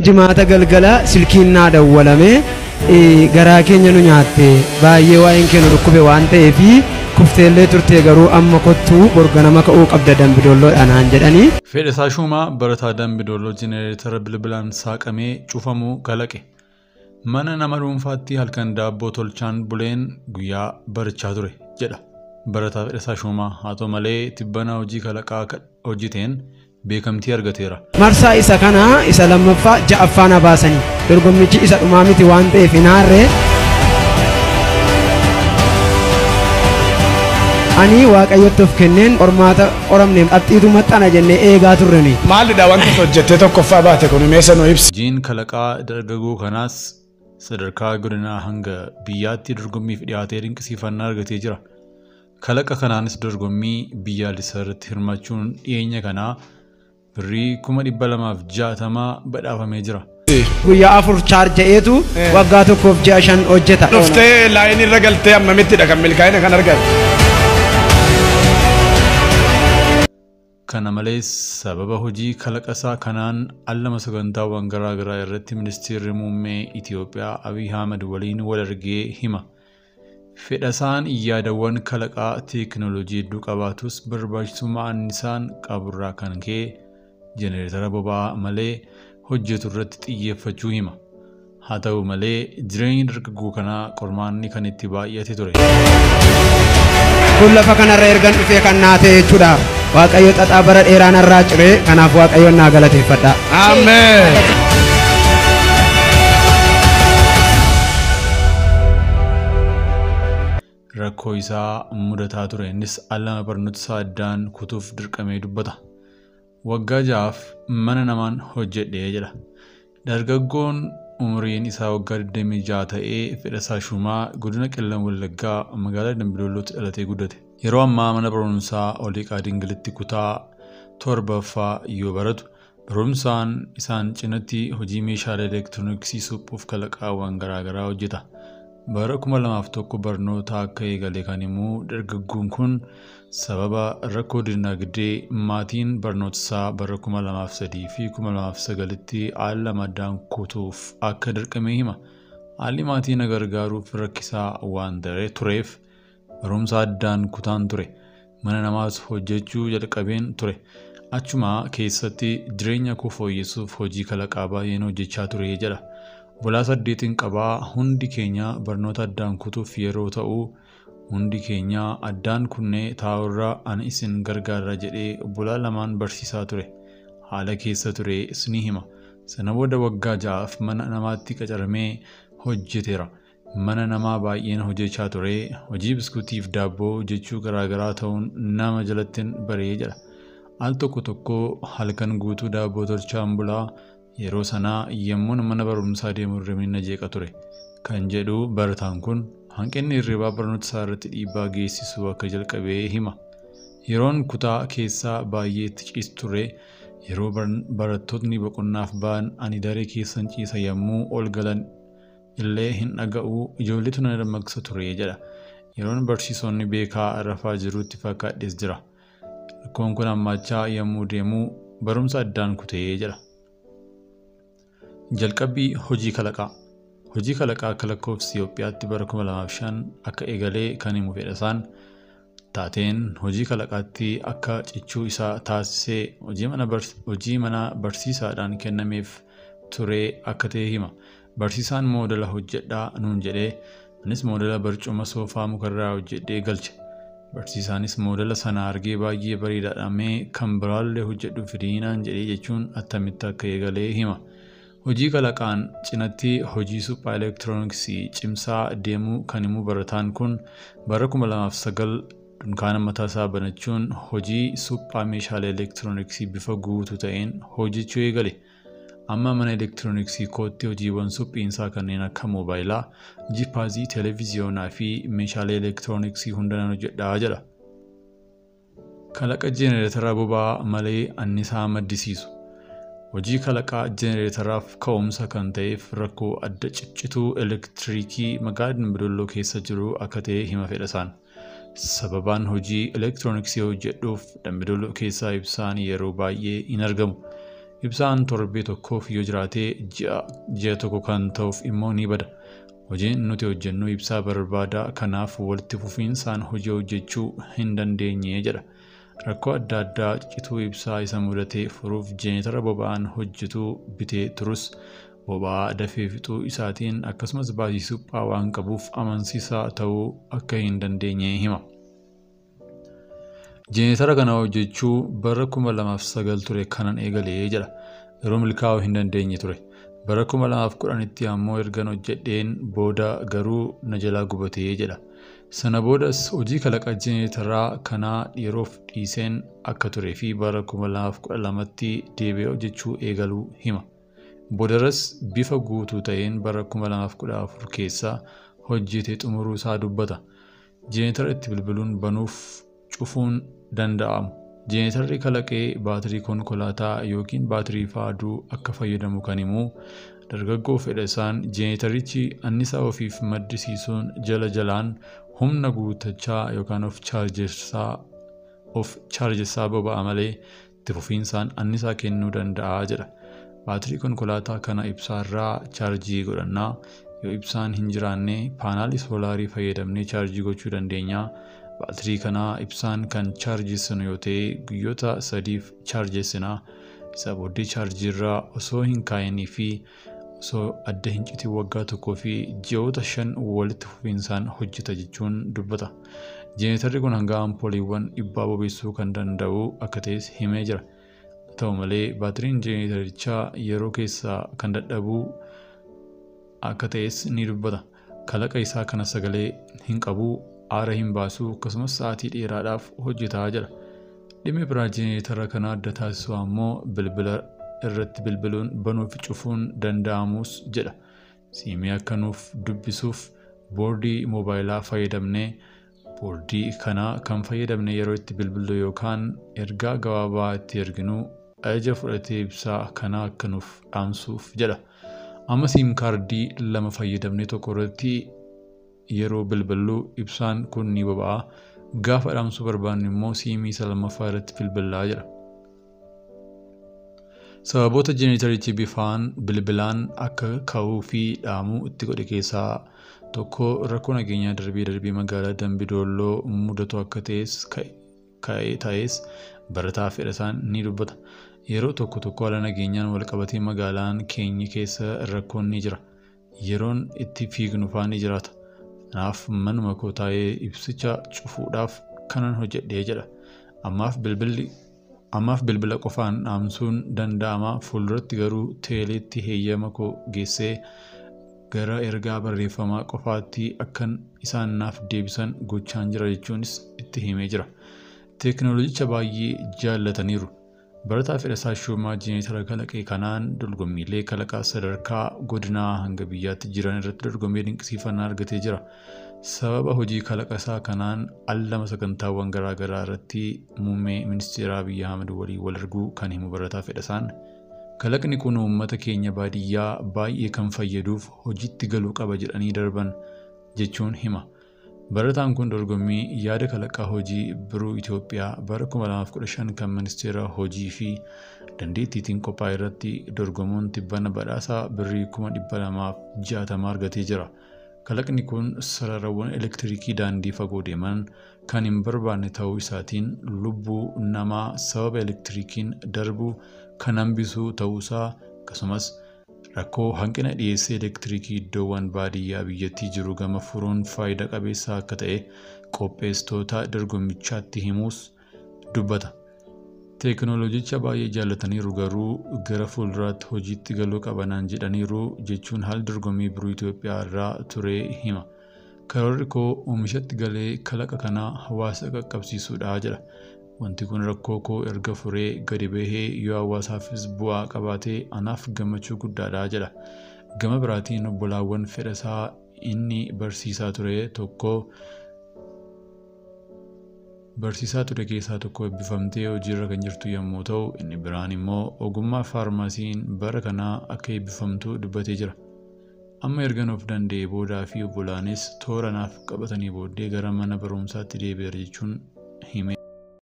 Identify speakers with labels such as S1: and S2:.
S1: Jimaata galgala silkiinnaa dawwalame garaa keenya nu nyaatte baay'ee waa'een keenya dhukkube waan ta'eef kufteellee turtee garuu amma kottuu borganama ka'uu qabda Dambidoolloodhaan aan jedhanii.
S2: Fedhisaa Shumaa barataa Dambidolloo jenereetara bilbilaan saaqamee cufamuu kalaqe. Mana nama dhuunfaatti halkan daabboo tolchaan buleen guyyaa barachaa ture jedha. Barataa Fedhisaa Shumaa haa ta'u malee tibbana hojii kalaqaa hojjeteen beekamtii argateera.
S1: Marsaa isa kana isa lammaffaa ja'affaan baasanii dorgommichi isa dhumaa miti waan ta'eef hinaarree ani waaqayyotti of kenneen qormaata qoramne qabxiitu maxxana jennee eegaa turreni.
S3: Maalidha wanti hojjettee tokkoffaa baate kun meeshaa nu ibsi.
S2: Hojiin kalaqaa dargaggoo kanaas sadarkaa godinaa hanga biyyaatti dorgommiif dhiyaatee dinqisiifannaa argatee jira. Kalaqa kanaanis dorgommii biyyaalessaa irratti hirmaachuun dhiyeenya kanaa birrii 260 badhaafamee jira.
S1: Guyyaa 4 chaarja'eetu waggaa tokkoof 6 hojjeta.
S3: Dhuftee laayinii irra galtee ammamittidha kan milkaa'ina kan argate.
S2: Kana malees sababa hojii kalaqasaa kanaan allama sagantaawwan garaa garaa irratti ministeerri muummee Itoophiyaa Abiy Ahmed waliin wal argee hima. Fedhasaan yaadawwan kalaqaa teekinooloojii hedduu qabaatus barbaachisummaa annisaan qaburraa kan ka'e jenereetara boba'aa malee hojjetu irratti xiyyeeffachuu hima. Haa ta'u malee jireenyi dargaggoo kanaa qormaanni kan itti baay'ate ture.
S1: Kun lafa kanarra ergan dhufee kan naa ta'e jechuudha. Waaqayyo xaxaa bara dheeraan irraa ciree kanaaf waaqayyoon naa galateeffadha.
S3: Ameen.
S2: Rakkoo isaa mudataa ture innis allama barnoota addaan kutuuf dirqamee dubbata. Waggaa 6 mana namaan hojjedhee jedha. Dargaggoon umriin isaa waggaa 26 ta'ee Fedhisaa Shumaa godina Qellam Wallaggaa magaalaa Dambidollootti dhalatee guddate. Yeroo ammaa mana barumsaa Oliiqaa Dingilitti kutaa 7ffaa yoo baratu barumsaan isaan cinatti hojii meeshaalee elektirooniksii suphuuf kalaqaawwan garaa garaa hojjeta. Bara 2001 barnoota akka eegale kan immoo dargaggoon kun sababa rakkoo dinagdee maatiin barnoota isaa bara 2003 fi 2009tti haala maddaan kutuuf akka dirqamee hima. Haalli maatii na gargaaruuf rakkisaa waan tureef barumsa addaan kutaan ture. Mana namaas hojjechuu jalqabeen ture. Achuma keessatti jireenya koo fooyyessuuf hojii kalaqaa baay'een hojjechaa ture jedha. Bulaa 8 qabaa hundi keenya barnoota addaan kutuuf yeroo ta'u hundi keenya addaan kunnee taa'urraa ani isin gargaara jedhee bulaa lamaan barsiisaa ture. Haala keessa ture isni hima. Sana booda waggaa 6 mana namaatti qacaramee hojjeteera. Mana namaa baay'een hojjechaa ture. Hojii biskuutiif daabboo hojjechuu garaa garaa ta'uun nama jalattiin baree jedha. Al tokko halkan guutuu daabboo tolchaan bulaa. Yeroo sanaa yemmuun mana barumsaa deemuu hirribni jeeqa ture. Kan jedhu barataan kun hanqinni hirribaa barnoota isaa irratti dhiibbaa geessisuu akka jalqabee hima. Yeroon kutaa keessaa baay'ee itti ciisu ture. Yeroo barattoonni boqonnaaf ba'an ani daree keessan ciisa yommuu ol galan illee hin dhaga'u ijoolletu na dammaqsa ture jedha. Yeroon barsiisonni beekaa rafaa jirutti fakkaadhes jira. Rakkoon kun hammaachaa yommuu deemu barumsa addaan kutee jedha. Jalqabbii hojii kalaqaa. Hojii kalaqaa akka lakkoofsa Itoophiyaatti bara 2005 akka eegalee kan himu Fedhasaan taateen hojii kalaqaatti akka cichuu isaa taasisee hojii mana barsiisaadhaan kennameef ture akka ta'e hima. Barsiisaan moodela hojjedhaa nuun jedhee anis moodela barcuma soofaa mukarraa hojjedhee galche. Barsiisaanis moodela sana argee baay'ee bareedaadhamee kan biraallee hojjedhu firiinaan jedhee jechuun attamitti akka eegalee hima. Hojii kalaqaan cinatti hojii suphaa elektirooniksii cimsaa deemuu kan himu barataan kun bara 2009 dunkaana mataa isaa banachuun hojii suphaa meeshaalee elektirooniksii bifa guutuu ta'een hojjechuu eegale. Amma mana elektirooniksii kootti hojiiwwan suphiinsaa kanneen akka moobaayilaa, jiippaazii, televiziyoonaa fi meeshaalee elektirooniksii hundaan hojjedhaa jedha. Kalaqa jenereetara boba'aa malee annisaa maddisiisu. Hojii kalaqaa jenereetaraaf ka'umsa kan ta'eef rakkoo adda ciccituu elektiriikii magaalaa Dambidolloo keessa jiru akka ta'e hima Fedhasaan. Sababaan hojii elektirooniksii hojjedhuuf Dambidolloo keessaa ibsaan yeroo baay'ee hin argamu. Ibsaan torbee tokkoof yoo jiraate ji'a tokko kan ta'uuf immoo ni bada. Hojiin nuti hojjennu ibsaa barbaada, kanaaf walitti fufiinsaan hojii hojjechuu hin dandeenye jedha. Rakkoo adda addaa cituu ibsaa isa mudatee furuuf jeeneetara boba'aan hojjetu bitee turus boba'aa dafee fixuu isaatiin akkasumas baasii suphaa waan qabuuf amansiisaa ta'uu akka hin dandeenye hima. Jeeneetara kana hojjechuu bara 2009 ture kanan eegalee jedha. Yeroo milkaa'uu hin dandeenye ture. Bara 2010tti ammoo ergan hojjedheen booda garuu na jalaa gubatee jedha. Sana boodas hojii kalaqa jeeneetaraa kanaa yeroof dhiiseen akka turee fi bara 2012tti deebi'ee hojjechuu eegaluu hima. Boodaras bifa guutuu ta'een bara 2014 keessa hojjetee xumuruu isaa dubbata. Jeeneetara itti bilbiluun banuuf cufuun danda'amu. Jeeneetarri kalaqee baatirii konkolaataa yookiin baatirii faaduu akka fayyadamu kan himu dargaggoo fedha isaan jeeneetarichi annisaa ofiif maddisiisuun jala jalaan humna guutachaa yookaan of chaarjessaa boba'a malee itti fufiinsaan annisaa kennuu danda'a jedha. Baatirii konkolaataa kana ibsaarraa chaarjii godhannaa yoo ibsaan hin jiraanne paanaalii soolaarii fayyadamnee chaarjii gochuu dandeenya. Baatirii kanaa ibsaan kan chaarjessinu yoo ta'e guyyoota 3f chaarjessinaa. Isa booddee chaarjiirraa osoo hin kaa'inii fi osoo adda hin citin waggaa tokkoo fi ji'oota 5 walitti fufiinsaan hojjeta jechuun dubbata. Jeeneetarri kun hanga ampooliiwwan 100 bobeessuu kan danda'u akka ta'es himee jira. Ta'u malee baatiriin jeeneetarichaa yeroo keessaa kan dadhabu akka ta'es ni dubbata. Kalaqa isaa kana sagalee hin qabu, aara hin baasu, akkasumas sa'aatii dheeraadhaaf hojjetaa jira. Dhimmi biraa jeeneetara kana adda taasisu ammoo bilbila irratti bilbiluun banuu fi cufuun danda'amus jedha. Siimii akka nuuf dubbisuuf boordii moobaayilaa fayyadamnee boordii kana kan fayyadamne yeroo itti bilbilu yookaan ergaa gabaabaa itti erginu ajaja fudhatee ibsaa kana akka nuuf dhaamsuuf jedha. Amma siim kaardii 2 fayyadamne tokko irratti yeroo bilbillu ibsaan kun ni boba'a. Gaafa dhaamsuu barbaannu immoo siimii isa lammaffaa irratti bilbilaa jedha. Sababoota jeeneetarichi bifaan bilbilaan akka ka'uu fi dhaamuu itti godhe keessaa tokko rakkoo nageenyaa darbee magaalaa Dambidolloo mudatu akka ta'es barataa fedha isaan ni dubbata. Yeroo tokko haala nageenyaan wal qabatee magaalaan keenya keessa rakkoon ni jira. Yeroon itti fiignu fa'aa ni jiraata. Kanaaf manuma koo taa'ee ibsicha cufuudhaaf kanan hojjedhee jedha. Ammaaf bilbila qofaan dhaamsuun danda'ama. Fuulduratti garuu teeleetti heeyyama koo geessee gara ergaa barreeffamaa qofaatti akkan isaan naaf deebisan gochaan jira jechuunis itti himee jira. Teekinooloojicha baay'ee jaallataniiru. Barataa Fedhasaa Shumaa jeeneetara kalaqee kanaan dorgommiilee kalaqaa sadarkaa godinaa hanga biyyaatti jiran irratti dorgommee dinqisiifannaa argatee jira. Sababa hojii kalaqa isaa kanaan allama sagantaawwan garaagaraa irratti muummee ministeera Abiyyi Ahmed waliin wal arguu kan himu barataa Fedhasaan. Kalaqni kun uummata keenya baadiyyaa baay'ee kan fayyaduuf hojiitti galuu qaba jedhanii darban jechuun hima. Barataan kun dorgommii yaada kalaqaa hojii biroo Itoophiyaa bara 2015 kan ministeera hojii fi dandeettiitiin qophaa'e irratti dorgomuun tibbana badhaasa birrii 260 argatee jira. Kalaqni kun sararawwan elektiriikii daandii fagoo deeman kan hin barbaanne ta'uu isaatiin lubbuu namaa sababa elektiriikiin darbuu kan hambisuu ta'uusaa akkasumas rakkoo hanqina dhiyeessii elektiriikii iddoowwan baadiyyaa biyyattii jiru gama furuun faayidaa qabeessa akka ta'e qopheessitoota dorgommichaatti himuus dubbata. Teekinooloojicha baay'ee jaallataniiru garuu gara fuulduraatti hojiitti galuu qabanaan jedhaniiru jechuun haala dorgommii biroo Itoophiyaa irraa ture hima. Karoorri koo oomishatti galee kalaqa kana hawaasa qaqqabsiisuudha jedha. Wanti kun rakkoo koo erga furee gadi bahee yoo hawaasaafis bu'aa qabaate anaaf gammachuu guddaadha jedha. Gama biraatiin obbolaawwan Fedhasaa inni barsiisaa ture keessaa tokko eebbifamtee hojiirra kan jirtu yommuu ta'u, inni biraan immoo ogummaa faarmaasiin bara kanaa akka eebbifamtu dubbatee jira. Amma ergan of danda'ee boodaa fi obbolaanis toora naaf qabatanii booddee gara mana barumsaatti deebi'eera jechuun hime.